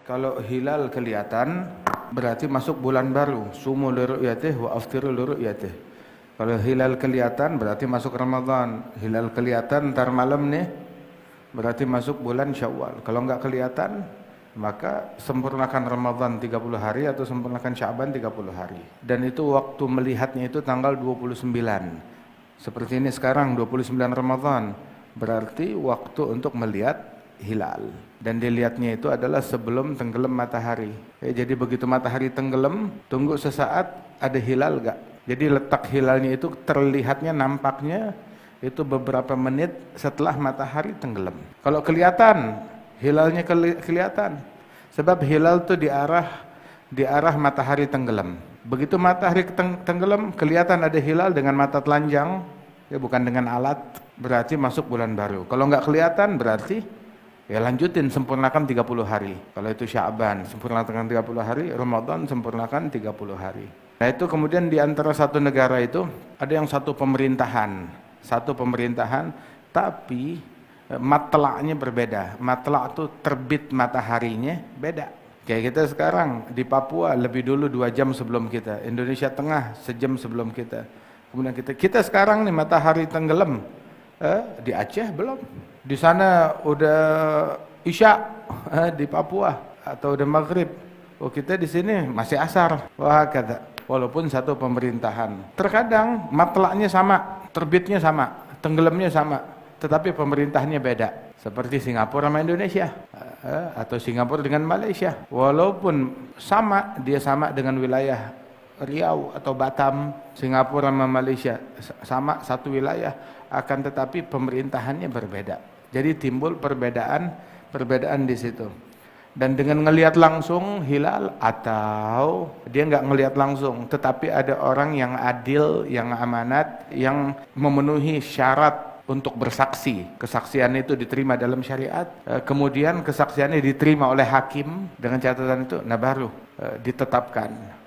Kalau hilal kelihatan berarti masuk bulan baru. Sumu li ru'yatih wa aftiru li ru'yatih. Kalau hilal kelihatan berarti masuk Ramadan. Hilal kelihatan ntar malam nih berarti masuk bulan Syawal. Kalau enggak kelihatan maka sempurnakan Ramadan 30 hari atau sempurnakan Sya'ban 30 hari. Dan itu waktu melihatnya itu tanggal 29. Seperti ini sekarang 29 Ramadan. Berarti waktu untuk melihat hilal. Dan dilihatnya itu adalah sebelum tenggelam matahari. Jadi begitu matahari tenggelam, tunggu sesaat ada hilal gak? Jadi letak hilalnya itu terlihatnya, nampaknya itu beberapa menit setelah matahari tenggelam. Kalau kelihatan, hilalnya kelihatan. Sebab hilal itu di arah matahari tenggelam. Begitu matahari tenggelam, kelihatan ada hilal dengan mata telanjang, ya bukan dengan alat, berarti masuk bulan baru. Kalau nggak kelihatan berarti ya lanjutin, sempurnakan 30 hari. Kalau itu Sya'ban, sempurnakan 30 hari, Ramadan sempurnakan 30 hari. Nah itu kemudian di antara satu negara itu ada yang satu pemerintahan tapi matla'nya berbeda. Matla' itu terbit mataharinya beda. Kayak kita sekarang di Papua lebih dulu 2 jam sebelum kita, Indonesia Tengah sejam sebelum kita. Kemudian kita sekarang nih matahari tenggelam, di Aceh belum, di sana udah Isya di Papua atau udah Maghrib. Oh kita di sini masih asar. Wah kata. Walaupun satu pemerintahan. Terkadang matlaknya sama, terbitnya sama, tenggelamnya sama, tetapi pemerintahnya beda. Seperti Singapura sama Indonesia, atau Singapura dengan Malaysia. Walaupun sama, dia sama dengan wilayah Riau atau Batam, Singapura sama Malaysia sama satu wilayah, akan tetapi pemerintahannya berbeda. Jadi timbul perbedaan di situ. Dan dengan ngelihat langsung hilal atau dia nggak ngelihat langsung, tetapi ada orang yang adil, yang amanat, yang memenuhi syarat untuk bersaksi. Kesaksian itu diterima dalam syariat, kemudian kesaksiannya diterima oleh hakim dengan catatan itu, nah baru ditetapkan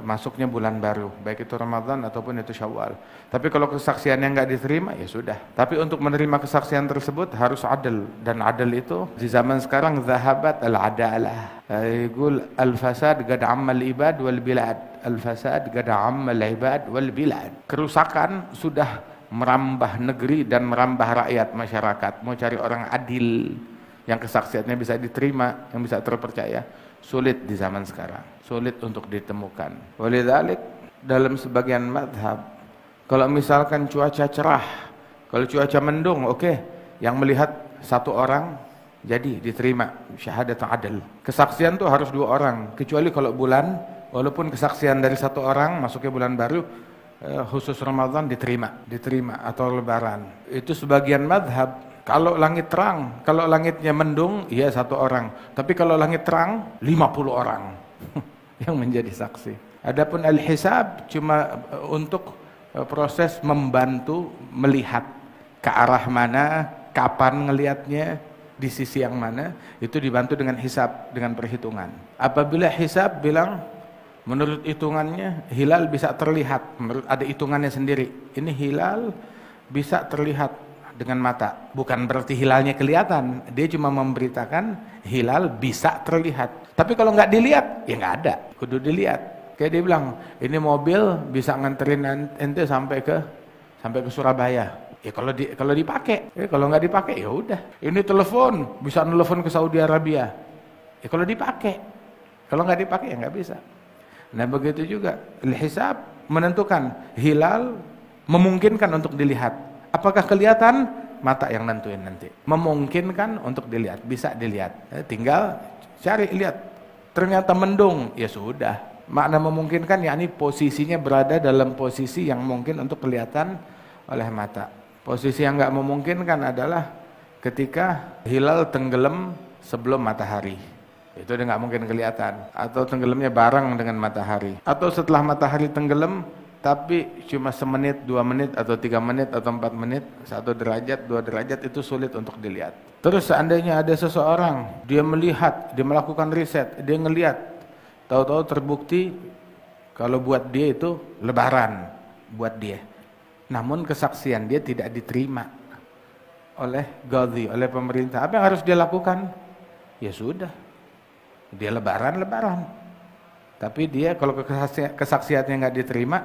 masuknya bulan baru, baik itu Ramadan ataupun itu Syawal. Tapi kalau kesaksiannya nggak diterima, ya sudah. Tapi untuk menerima kesaksian tersebut harus adil, dan adil itu di zaman sekarang zahabat al-adalah. Yaqul al-fasad qad amma al-ibad wal bilad. Al-fasad qad amma al-ibad wal bilad. Kerusakan sudah merambah negeri dan merambah rakyat masyarakat. Mau cari orang adil yang kesaksiannya bisa diterima, yang bisa terpercaya, sulit di zaman sekarang, sulit untuk ditemukan. Walidzalik dalam sebagian madhab, kalau misalkan cuaca cerah, kalau cuaca mendung, oke, yang melihat satu orang jadi diterima syahadat adil. Kesaksian tuh harus 2 orang, kecuali kalau bulan, walaupun kesaksian dari 1 orang masuknya bulan baru, khusus Ramadan diterima atau Lebaran. Itu sebagian madhab. Kalau langit terang, kalau langitnya mendung, ya 1 orang. Tapi kalau langit terang, 50 orang yang menjadi saksi. Adapun al-hisab cuma untuk proses membantu melihat ke arah mana, kapan ngelihatnya, di sisi yang mana, itu dibantu dengan hisab, dengan perhitungan. Apabila hisab bilang, menurut hitungannya, hilal bisa terlihat, menurut ada hitungannya sendiri. Ini hilal bisa terlihat dengan mata, bukan berarti hilalnya kelihatan, dia cuma memberitakan hilal bisa terlihat. Tapi kalau nggak dilihat, ya nggak ada, kudu dilihat. Kayak dia bilang, ini mobil bisa nganterin ente sampai ke Surabaya. Ya kalau dipakai, kalau nggak dipakai ya udah. Ini telepon bisa nelfon ke Saudi Arabia. Ya kalau dipakai, kalau nggak dipakai ya nggak bisa. Nah begitu juga, al-hisab menentukan hilal memungkinkan untuk dilihat. Apakah kelihatan? Mata yang nentuin nanti. Memungkinkan untuk dilihat, bisa dilihat. Tinggal cari lihat. Ternyata mendung, ya sudah. Makna memungkinkan yakni posisinya berada dalam posisi yang mungkin untuk kelihatan oleh mata. Posisi yang nggak memungkinkan adalah ketika hilal tenggelam sebelum matahari. Itu udah nggak mungkin kelihatan. Atau tenggelamnya bareng dengan matahari. Atau setelah matahari tenggelam tapi cuma semenit, 2 menit, atau 3 menit, atau 4 menit, 1 derajat, 2 derajat, itu sulit untuk dilihat. Terus seandainya ada seseorang, dia melihat, dia melakukan riset, dia ngelihat, tahu-tahu terbukti kalau buat dia itu Lebaran, buat dia. Namun kesaksian dia tidak diterima oleh Qadhi, oleh pemerintah. Apa yang harus dia lakukan? Ya sudah, Dia lebaran. Tapi dia kalau kesaksiannya nggak diterima,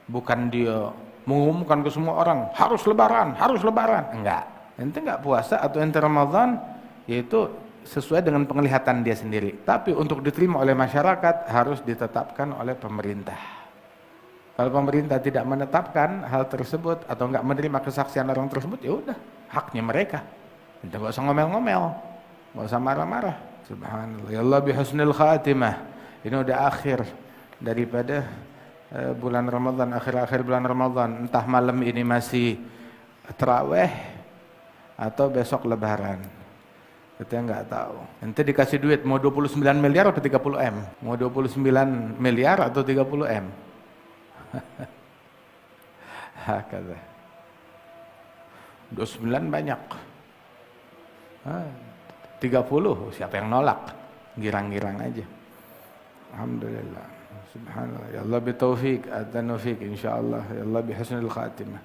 bukan dia mengumumkan ke semua orang harus lebaran. Enggak. Ente nggak puasa atau ente Ramadan, yaitu sesuai dengan penglihatan dia sendiri. Tapi untuk diterima oleh masyarakat harus ditetapkan oleh pemerintah. Kalau pemerintah tidak menetapkan hal tersebut atau nggak menerima kesaksian orang tersebut, ya udah haknya mereka. Ente nggak usah ngomel-ngomel, nggak usah marah-marah. Subhanallah. Ya Allah bihusnil khatimah. Ini udah akhir daripada bulan Ramadan, akhir-akhir bulan Ramadan. Entah malam ini masih tarawih atau besok lebaran. Kita nggak tahu. Nanti dikasih duit mau 29 miliar atau 30 M? Mau 29 miliar atau 30 M? Kata 29 banyak. 30 siapa yang nolak? Girang-girang aja. Alhamdulillah. Subhanallah. Ya Allah bitaufik, adzanu fik insyaallah. Ya Allah bihusnil khatimah.